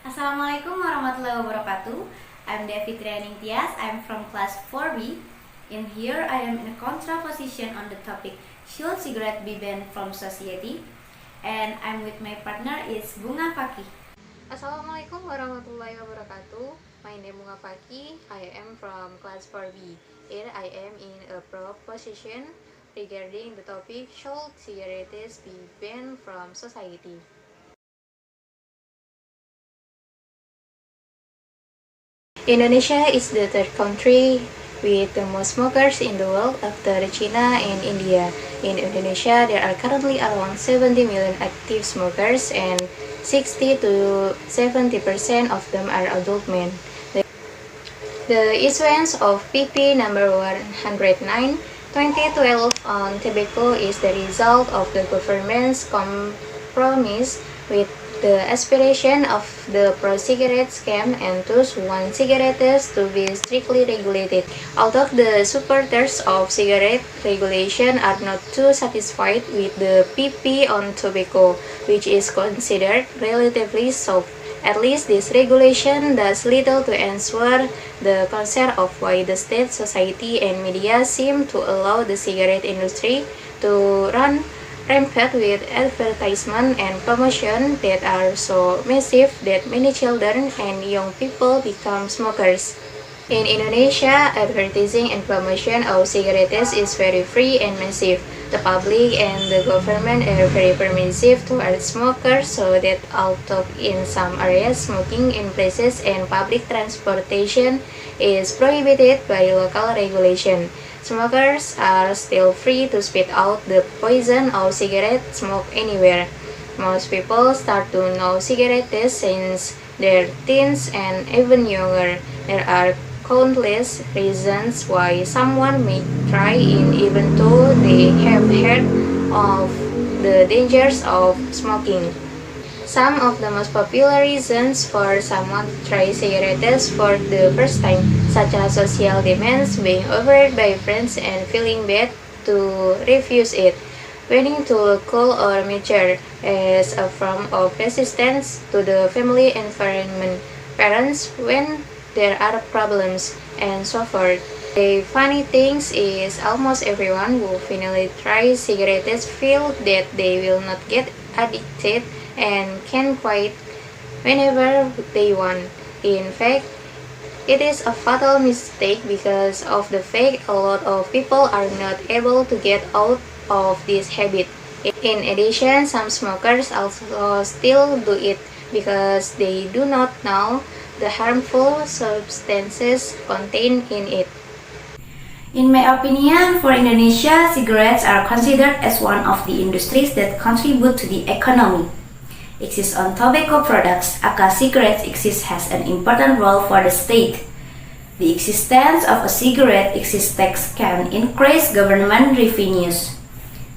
Assalamualaikum warahmatullahi wabarakatuh. I'm Fitri Ayuningtyas. I'm from class 4B. In here, I am in a contraposition on the topic should cigarette be banned from society? And I'm with my partner is Bunga Fakih. Assalamualaikum warahmatullahi wabarakatuh. My name is Bunga Fakih. I am from class 4B. Here I am in a proposition regarding the topic should cigarettes be banned from society. Indonesia is the third country with the most smokers in the world after China and India. In Indonesia, there are currently around 70 million active smokers and 60 to 70% of them are adult men. The issuance of PP number 109 2012 on tobacco is the result of the government's compromise with the aspiration of the pro-cigarette scam and thus want cigarettes to be strictly regulated. Although the supporters of cigarette regulation are not too satisfied with the PP on tobacco, which is considered relatively soft. At least this regulation does little to ensure the concern of why the state, society, and media seem to allow the cigarette industry to run rampant with advertisement and promotion that are so massive that many children and young people become smokers. In Indonesia, advertising and promotion of cigarettes is very free and massive. The public and the government are very permissive towards smokers, so that although in some areas smoking in places and public transportation is prohibited by local regulation, smokers are still free to spit out the poison of cigarette smoke anywhere. Most people start to know cigarettes since their teens and even younger. There are countless reasons why someone may try it even though they have heard of the dangers of smoking. Some of the most popular reasons for someone to try cigarettes for the first time, such as social demands, being offered by friends and feeling bad to refuse it, wanting to look cool or mature as a form of resistance to the family environment, parents when there are problems, and so forth. The funny thing is almost everyone who finally tries cigarettes feel that they will not get addicted and can quit whenever they want. In fact, it is a fatal mistake because of the fact a lot of people are not able to get out of this habit. In addition, some smokers also still do it because they do not know the harmful substances contained in it. In my opinion, for Indonesia, cigarettes are considered as one of the industries that contribute to the economy. Excise on tobacco products, aka cigarettes excise, has an important role for the state. The existence of a cigarette excise tax can increase government revenues.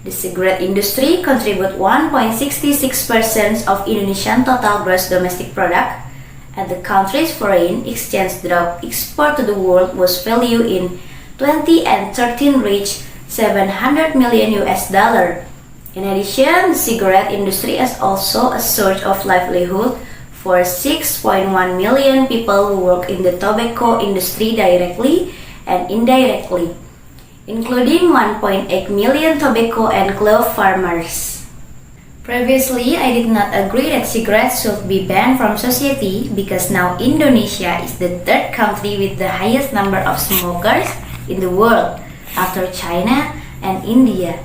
The cigarette industry contributes 1.66% of Indonesian total gross domestic product, and the country's foreign exchange drug export to the world was valued in 2013 reached $700 million. In addition, the cigarette industry is also a source of livelihood for 6.1 million people who work in the tobacco industry directly and indirectly, including 1.8 million tobacco and clove farmers. Previously, I did not agree that cigarettes should be banned from society because now Indonesia is the third country with the highest number of smokers in the world after China and India.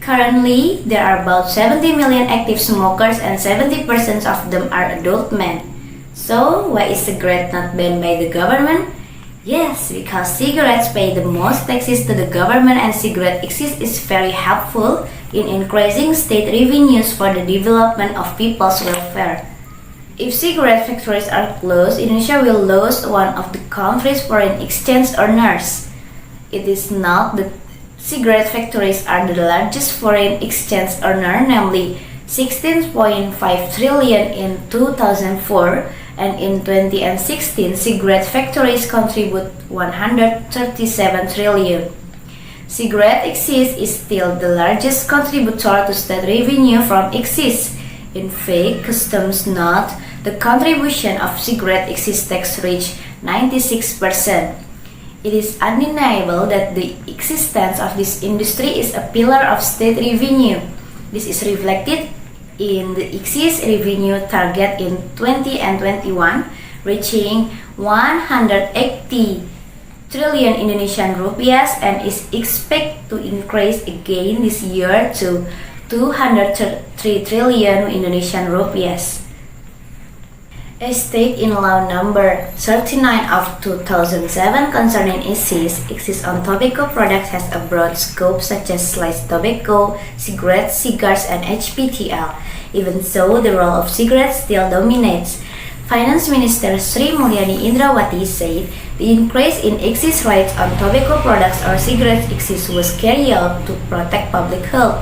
Currently, there are about 70 million active smokers and 70% of them are adult men. So, why is cigarette not banned by the government? Yes, because cigarettes pay the most taxes to the government and cigarette excise is very helpful in increasing state revenues for the development of people's welfare. If cigarette factories are closed, Indonesia will lose one of the country's foreign exchange earners. It is not that cigarette factories are the largest foreign exchange earner, namely 16.5 trillion in 2004, and in 2016, cigarette factories contribute 137 trillion. Cigarette excise is still the largest contributor to state revenue from excise. In fact, customs note the contribution of cigarette excise tax reached 96%. It is undeniable that the existence of this industry is a pillar of state revenue. This is reflected in the excise revenue target in 20 and 21, reaching 180 trillion Indonesian rupiahs and is expected to increase again this year to 203 trillion Indonesian rupiahs. As stated in Law Number 39 of 2007 concerning excise on tobacco products has a broad scope such as sliced tobacco, cigarettes, cigars, and HPTL. Even so, the role of cigarettes still dominates. Finance Minister Sri Mulyani Indrawati said the increase in excise rates on tobacco products or cigarettes excise was carried out to protect public health,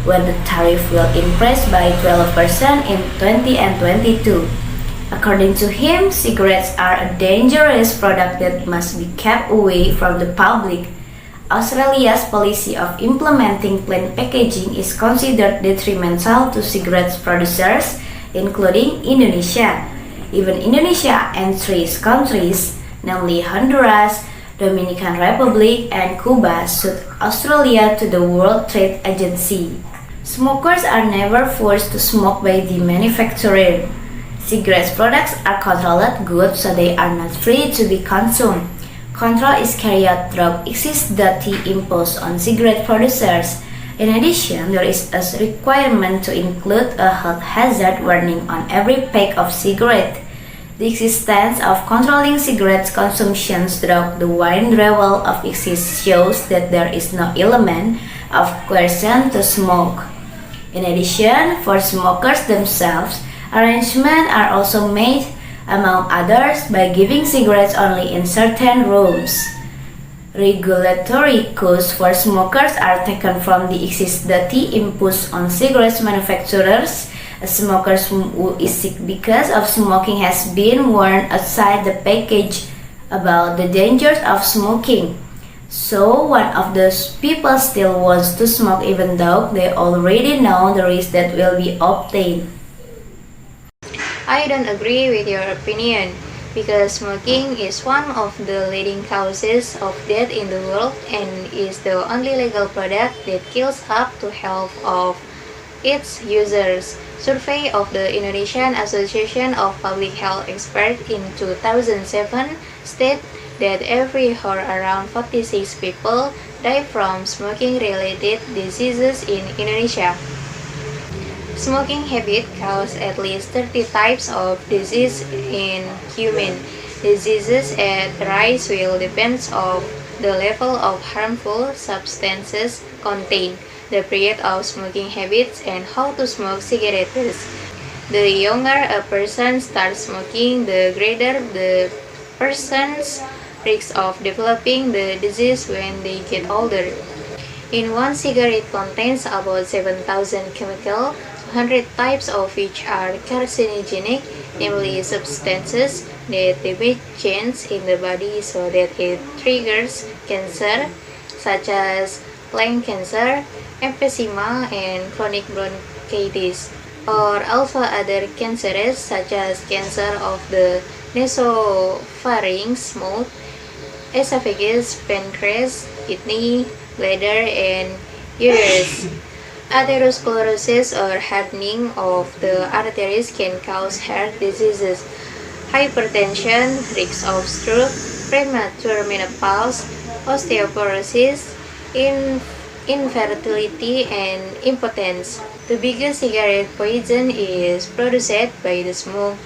when the tariff will increase by 12% in 20 and 22. According to him, cigarettes are a dangerous product that must be kept away from the public. Australia's policy of implementing plain packaging is considered detrimental to cigarette producers, including Indonesia. Even Indonesia and 3 countries, namely Honduras, Dominican Republic, and Cuba, sued Australia to the World Trade Agency. Smokers are never forced to smoke by the manufacturer. Cigarette products are controlled goods, so they are not free to be consumed. Control is carried out through excise duty imposed on cigarette producers. In addition, there is a requirement to include a health hazard warning on every pack of cigarette. The existence of controlling cigarette consumption through the withdrawal of excise shows that there is no element of coercion to smoke. In addition, for smokers themselves, arrangements are also made, among others, by giving cigarettes only in certain rooms. Regulatory costs for smokers are taken from the excise duty imposed on cigarette manufacturers. A smoker who is sick because of smoking has been warned outside the package about the dangers of smoking. So one of those people still wants to smoke even though they already know the risk that will be obtained. I don't agree with your opinion because smoking is one of the leading causes of death in the world and is the only legal product that kills up to half of its users. Survey of the Indonesian Association of Public Health Experts in 2007 state that every hour around 46 people die from smoking-related diseases in Indonesia. Smoking habit causes at least 30 types of disease in human. Diseases at rise will depend on the level of harmful substances contained, the period of smoking habits, and how to smoke cigarettes. The younger a person starts smoking, the greater the person's risk of developing the disease when they get older. In one cigarette contains about 7,000 chemicals, 100 types of which are carcinogenic, namely substances that damage genes in the body so that it triggers cancer, such as lung cancer, emphysema, and chronic bronchitis, or also other cancers such as cancer of the nasopharynx, mouth, esophagus, pancreas, kidney, bladder, and uterus. Atherosclerosis or hardening of the arteries can cause heart diseases, hypertension, risk of stroke, premature menopause, osteoporosis, infertility, and impotence. The biggest cigarette poison is produced by the smoke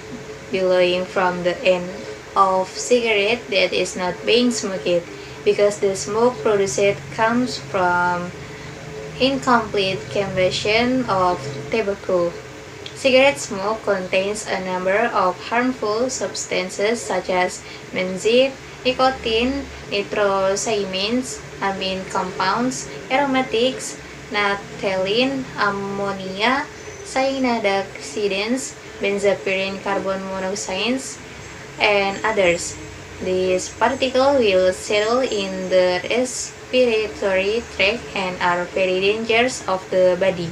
billowing from the end of cigarette that is not being smoked, because the smoke produced comes from incomplete combustion of tobacco. Cigarette smoke contains a number of harmful substances such as benzene, nicotine, nitrosamines, amine compounds, aromatics, naphthalene, ammonia, cyanidioxidants, benzopyrene carbon monoxide, and others. These particles will settle in the respiratory tract and are very dangerous of the body.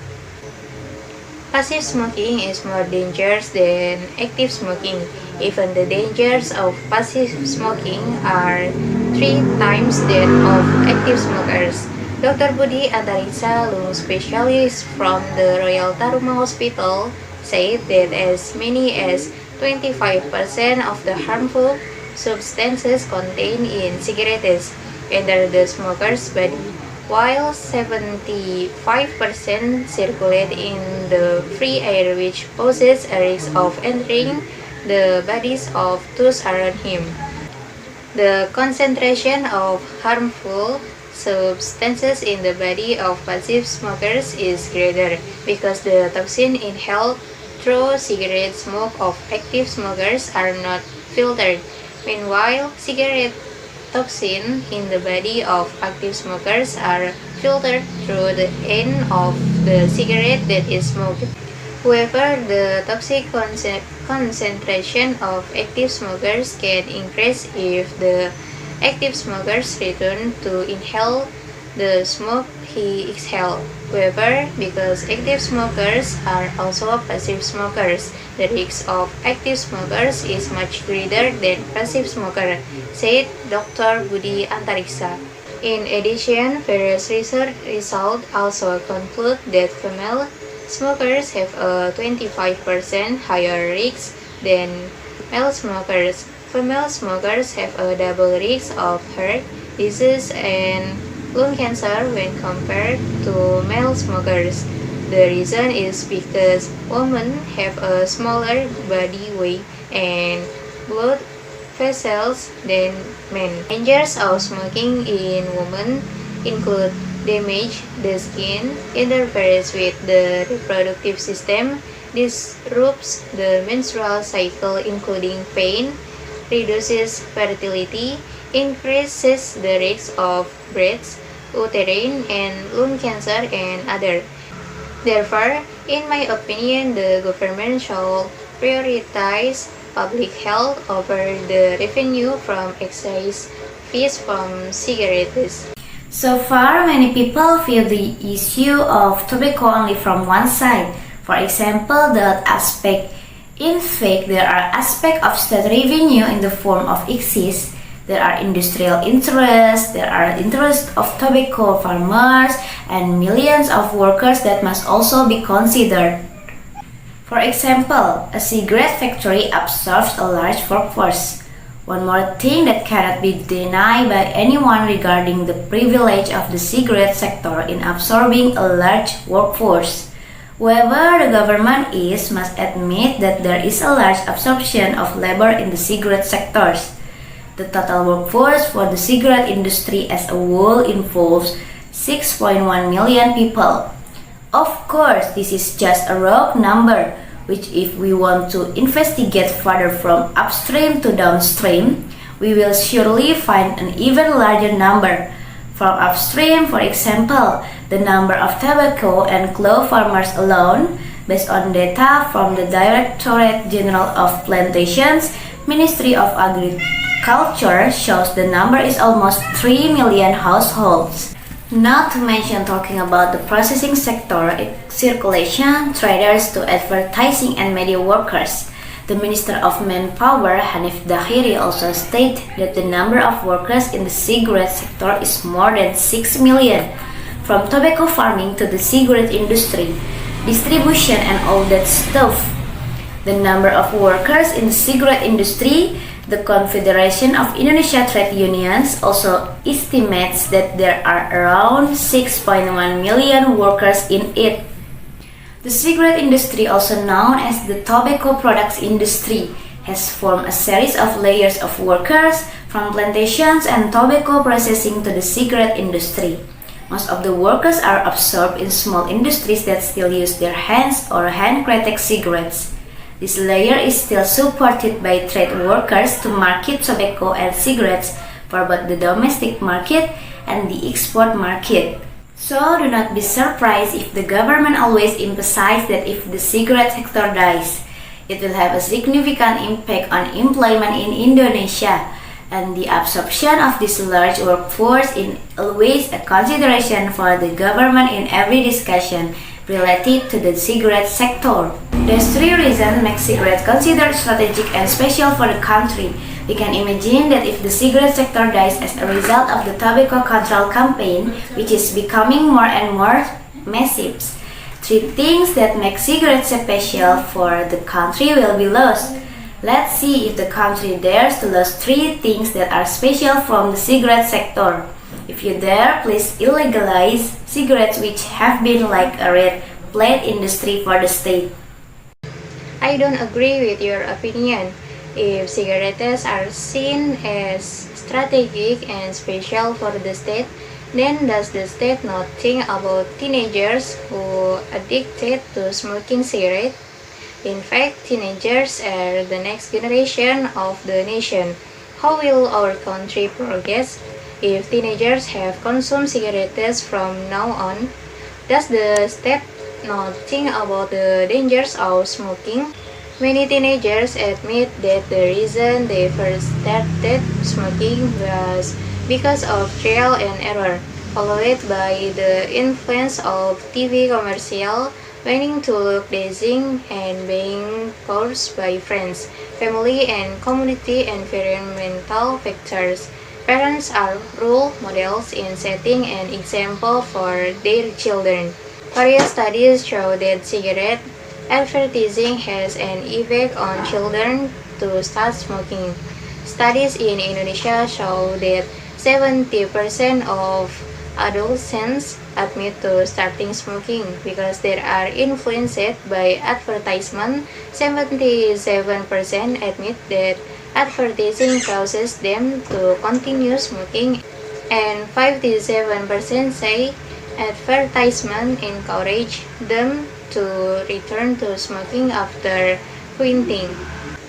Passive smoking is more dangerous than active smoking. Even the dangers of passive smoking are 3 times that of active smokers. Dr. Budi Antariksa, lung specialist from the Royal Taruma Hospital, said that as many as 25% of the harmful substances contained in cigarettes enter the smoker's body, while 75% circulate in the free air, which poses a risk of entering the bodies of those around him. The concentration of harmful substances in the body of passive smokers is greater because the toxin inhaled through cigarette smoke of active smokers are not filtered. Meanwhile, cigarette toxin in the body of active smokers are filtered through the end of the cigarette that is smoked. However, the toxic concentration of active smokers can increase if the active smokers return to inhale the smoke he exhaled. However, because active smokers are also passive smokers, the risk of active smokers is much greater than passive smoker, said Dr. Budi Antariksa. In addition, various research results also conclude that female smokers have a 25% higher risk than male smokers. Female smokers have a double risk of heart disease and lung cancer when compared to male smokers. The reason is because women have a smaller body weight and blood vessels than men. Dangers of smoking in women include damage the skin, interferes with the reproductive system, disrupts the menstrual cycle including pain, reduces fertility, increases the risk of breast, uterine, and lung cancer, and other. Therefore, in my opinion, the government should prioritize public health over the revenue from excise fees from cigarettes. So far, many people view the issue of tobacco only from one side. For example, the aspect. In fact, there are aspects of state revenue in the form of excise. There are industrial interests, there are interests of tobacco farmers, and millions of workers that must also be considered. For example, a cigarette factory absorbs a large workforce. One more thing that cannot be denied by anyone regarding the privilege of the cigarette sector in absorbing a large workforce. However, the government must admit that there is a large absorption of labor in the cigarette sectors. The total workforce for the cigarette industry as a whole involves 6.1 million people. Of course, this is just a raw number, which if we want to investigate further from upstream to downstream, we will surely find an even larger number. From upstream, for example, the number of tobacco and cloth farmers alone, based on data from the Directorate General of Plantations, Ministry of Agriculture, shows the number is almost 3 million households. Not to mention talking about the processing sector, circulation, traders to advertising and media workers. The Minister of Manpower, Hanif Dahiri, also stated that the number of workers in the cigarette sector is more than 6 million. From tobacco farming to the cigarette industry, distribution and all that stuff. The number of workers in the cigarette industry, the Confederation of Indonesia Trade Unions also estimates that there are around 6.1 million workers in it. The cigarette industry, also known as the tobacco products industry, has formed a series of layers of workers from plantations and tobacco processing to the cigarette industry. Most of the workers are absorbed in small industries that still use their hands or handcrafted cigarettes. This layer is still supported by trade workers to market tobacco and cigarettes for both the domestic market and the export market. So do not be surprised if the government always emphasizes that if the cigarette sector dies, it will have a significant impact on employment in Indonesia, and the absorption of this large workforce is always a consideration for the government in every discussion related to the cigarette sector. These three reasons make cigarettes considered strategic and special for the country. We can imagine that if the cigarette sector dies as a result of the tobacco control campaign, which is becoming more and more massive, three things that make cigarettes special for the country will be lost. Let's see if the country dares to lose three things that are special from the cigarette sector. If you dare, please illegalize cigarettes which have been like a red plate industry for the state. I don't agree with your opinion. If cigarettes are seen as strategic and special for the state, then does the state not think about teenagers who addicted to smoking cigarettes? In fact, teenagers are the next generation of the nation. How will our country progress if teenagers have consumed cigarettes from now on? Does the state not think about the dangers of smoking? Many teenagers admit that the reason they first started smoking was because of trial and error, followed by the influence of TV commercial, wanting to look dazzling, and being forced by friends, family, and community environmental factors. Parents are role models in setting an example for their children. Various studies show that cigarette advertising has an effect on children to start smoking. Studies in Indonesia show that 70% of adolescents admit to starting smoking because they are influenced by advertisement. 77% admit that advertising causes them to continue smoking, and 57% say advertisement encourage them to return to smoking after quitting.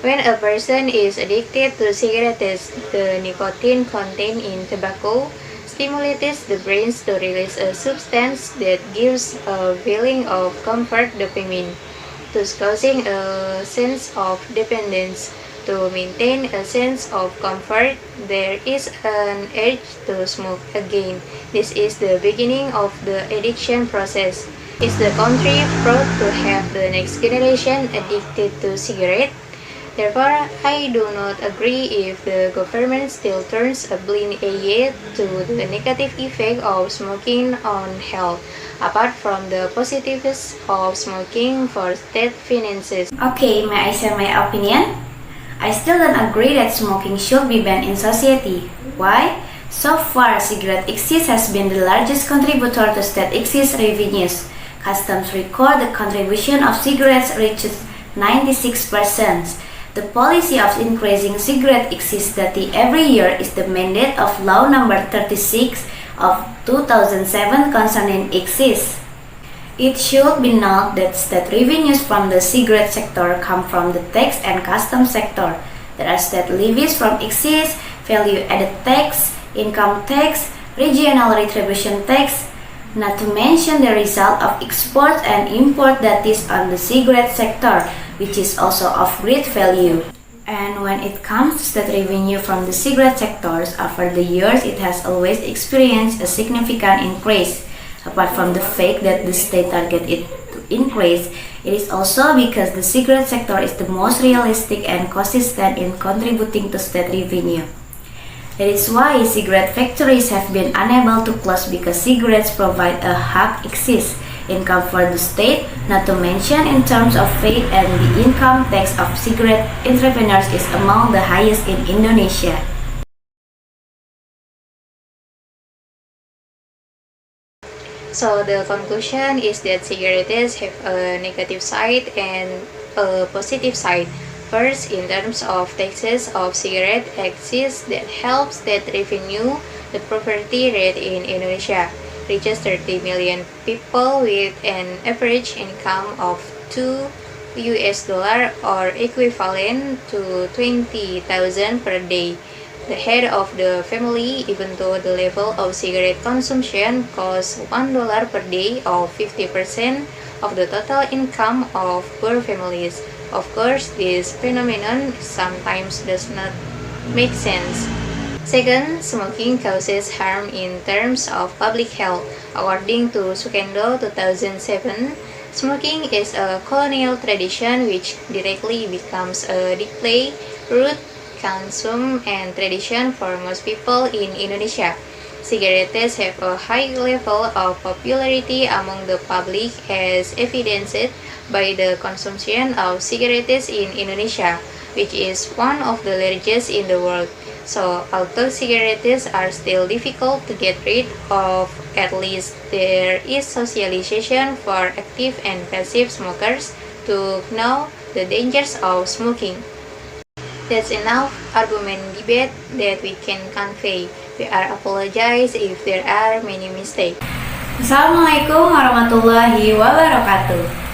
When a person is addicted to cigarettes, the nicotine contained in tobacco stimulates the brain to release a substance that gives a feeling of comfort, dopamine, thus causing a sense of dependence. To maintain a sense of comfort, there is an urge to smoke again. This is the beginning of the addiction process. Is the country proud to have the next generation addicted to cigarettes? Therefore, I do not agree if the government still turns a blind eye to the negative effect of smoking on health, apart from the positives of smoking for state finances. Okay, may I share my opinion? I still don't agree that smoking should be banned in society. Why? So far, cigarette excise has been the largest contributor to state excise revenues. Customs record the contribution of cigarettes reaches 96%. The policy of increasing cigarette excise duty every year is the mandate of Law Number 36 of 2007 concerning excise. It should be noted that state revenues from the cigarette sector come from the tax and customs sector. There are state levies from excise, value-added tax, income tax, regional retribution tax, not to mention the result of export and import duties on the cigarette sector, which is also of great value. And when it comes to state revenue from the cigarette sectors, over the years it has always experienced a significant increase. Apart from the fact that the state target it to increase, it is also because the cigarette sector is the most realistic and consistent in contributing to state revenue. That is why cigarette factories have been unable to close because cigarettes provide a high excise income for the state, not to mention in terms of VAT, and the income tax of cigarette entrepreneurs is among the highest in Indonesia. So the conclusion is that cigarettes have a negative side and a positive side. First, in terms of taxes of cigarette excise that helps state revenue, the poverty rate in Indonesia reaches 30 million people with an average income of $2 or equivalent to 20,000 per day. The head of the family, even though the level of cigarette consumption costs $1 per day or 50% of the total income of poor families. Of course, this phenomenon sometimes does not make sense. Second, smoking causes harm in terms of public health. According to Sukendo 2007, Smoking is a colonial tradition which directly becomes a display, root, consume, and tradition for most people in Indonesia. Cigarettes have a high level of popularity among the public as evidenced by the consumption of cigarettes in Indonesia, which is one of the largest in the world. So, although cigarettes are still difficult to get rid of, at least there is socialization for active and passive smokers to know the dangers of smoking. That's enough argument debate that we can convey. We are apologize if there are many mistakes. Assalamualaikum warahmatullahi wabarakatuh.